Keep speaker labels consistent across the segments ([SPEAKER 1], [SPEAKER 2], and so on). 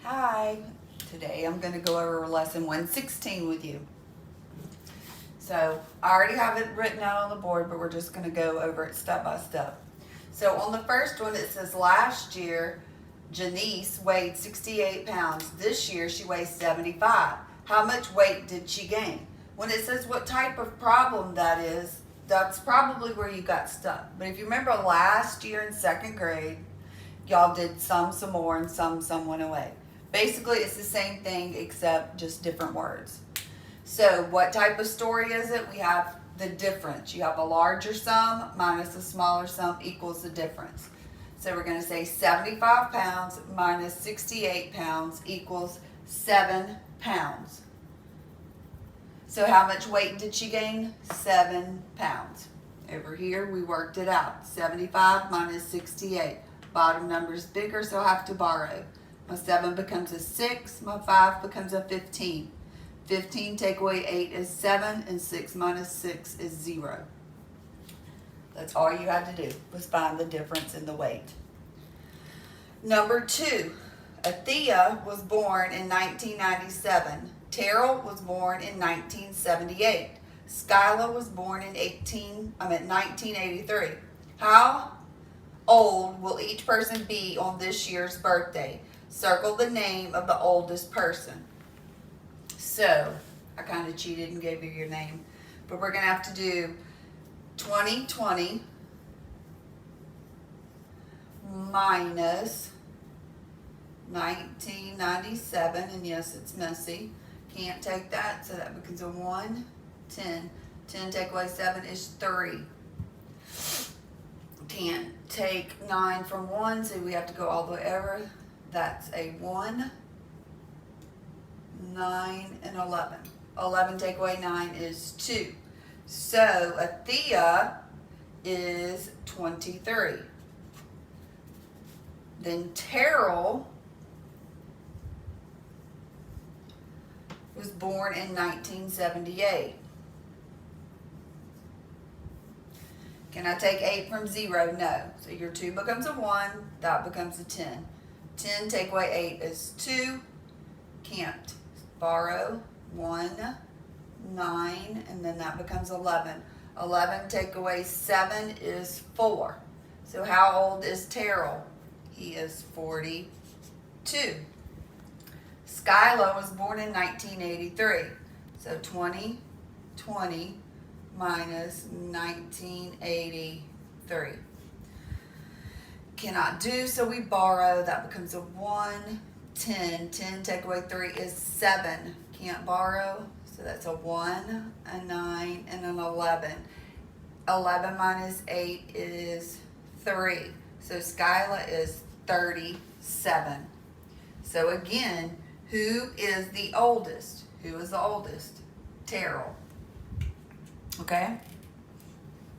[SPEAKER 1] Hi, today I'm going to go over lesson 116 with you. So I already have it written out on the board, but we're just going to go over it step by step. So on the first one, it says last year, Janice weighed 68 pounds. This year, she weighs 75. How much weight did she gain? When it says what type of problem that is, that's probably where you got stuck. But if you remember last year in second grade, y'all did some more, and some went away. Basically, it's the same thing except just different words. So what type of story is it? We have the difference. You have a larger sum minus a smaller sum equals the difference. So we're going to say 75 pounds minus 68 pounds equals 7 pounds. So how much weight did she gain? 7 pounds. Over here, we worked it out. 75 minus 68. Bottom number is bigger, so I have to borrow. My 7 becomes a 6. My 5 becomes a 15. 15 take away 8 is 7, and 6 minus 6 is 0. That's all you had to do was find the difference in the weight. Number 2, Athea was born in 1997. Terrell was born in 1978. Skyla was born in 1983. How old will each person be on this year's birthday? Circle the name of the oldest person. So, I kind of cheated and gave you your name. But we're going to have to do 2020 minus 1997. And yes, it's messy. Can't take that, so that becomes a 1, 10. 10 take away 7 is 3. Can't take 9 from 1, so we have to go all the way over. That's a 1, 9, and 11. 11 take away 9 is 2. So Athea is 23. Then Terrell was born in 1978. Can I take 8 from 0? No. So your 2 becomes a 1. That becomes a 10. 10 take away 8 is 2. Can't borrow. 1, 9, and then that becomes 11. 11 take away 7 is 4. So how old is Terrell? He is 42. Skyla was born in 1983. So 2020 minus 1983. Cannot do, so we borrow. That becomes a 1, 10. 10 take away 3 is 7. Can't borrow, so that's a 1, a 9, and an 11. 11 minus 8 is 3. So Skyla is 37. So again, who is the oldest? Who is the oldest? Terrell. Okay?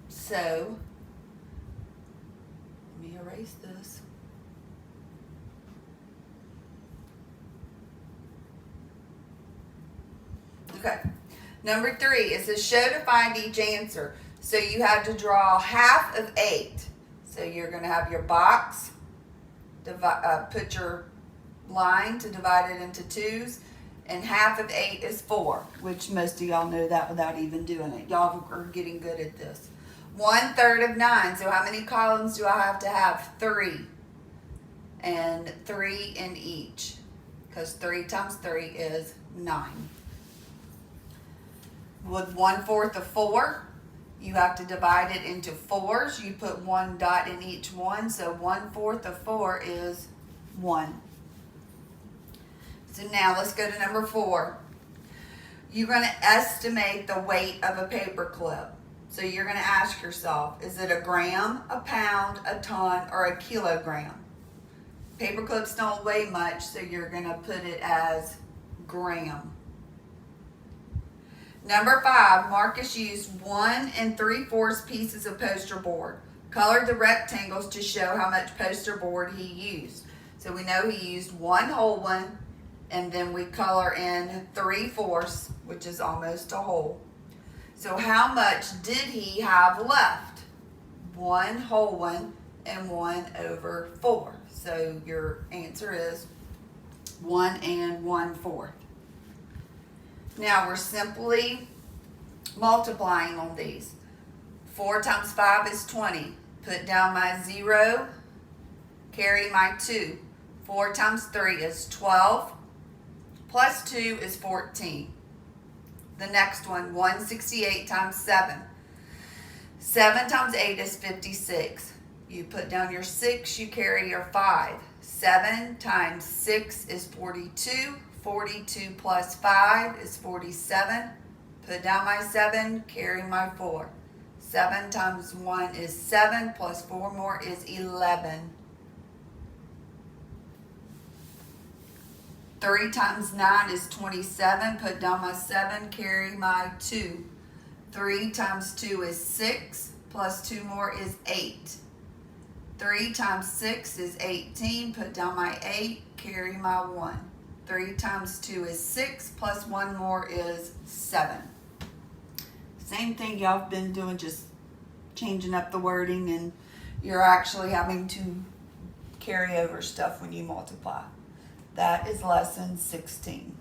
[SPEAKER 1] So, let me erase this. Okay. Number 3 is a show to find each answer. So you have to draw half of 8. So you're going to have your box, put your line to divide it into 2s, and half of 8 is 4, which most of y'all know that without even doing it. Y'all are getting good at this. 1/3 of 9. So how many columns do I have to have? 3. And 3 in each. Because 3 times 3 is 9. With 1/4 of 4, you have to divide it into 4s. You put 1 dot in each one. So 1/4 of 4 is 1. So now let's go to number 4. You're going to estimate the weight of a paper clip. So you're going to ask yourself, is it a gram, a pound, a ton, or a kilogram? Paper clips don't weigh much, so you're going to put it as gram. Number 5, Marcus used 1 3/4 pieces of poster board. Color the rectangles to show how much poster board he used. So we know he used 1 whole one, and then we color in 3/4, which is almost a whole. So how much did he have left? 1 whole one and 1/4. So your answer is 1 and 1/4. Now we're simply multiplying on these. 4 times 5 is 20. Put down my 0, carry my 2. 4 times 3 is 12, plus 2 is 14. The next one, 168 times 7. 7 times 8 is 56. You put down your 6, you carry your 5. 7 times 6 is 42. 42 plus 5 is 47. Put down my 7, carry my 4. 7 times 1 is 7, plus 4 more is 11. 3 times 9 is 27. Put down my 7, carry my 2. 3 times 2 is 6, plus 2 more is 8. 3 times 6 is 18. Put down my 8, carry my 1. 3 times 2 is 6, plus 1 more is 7. Same thing y'all have been doing, just changing up the wording, and you're actually having to carry over stuff when you multiply. That is lesson 16.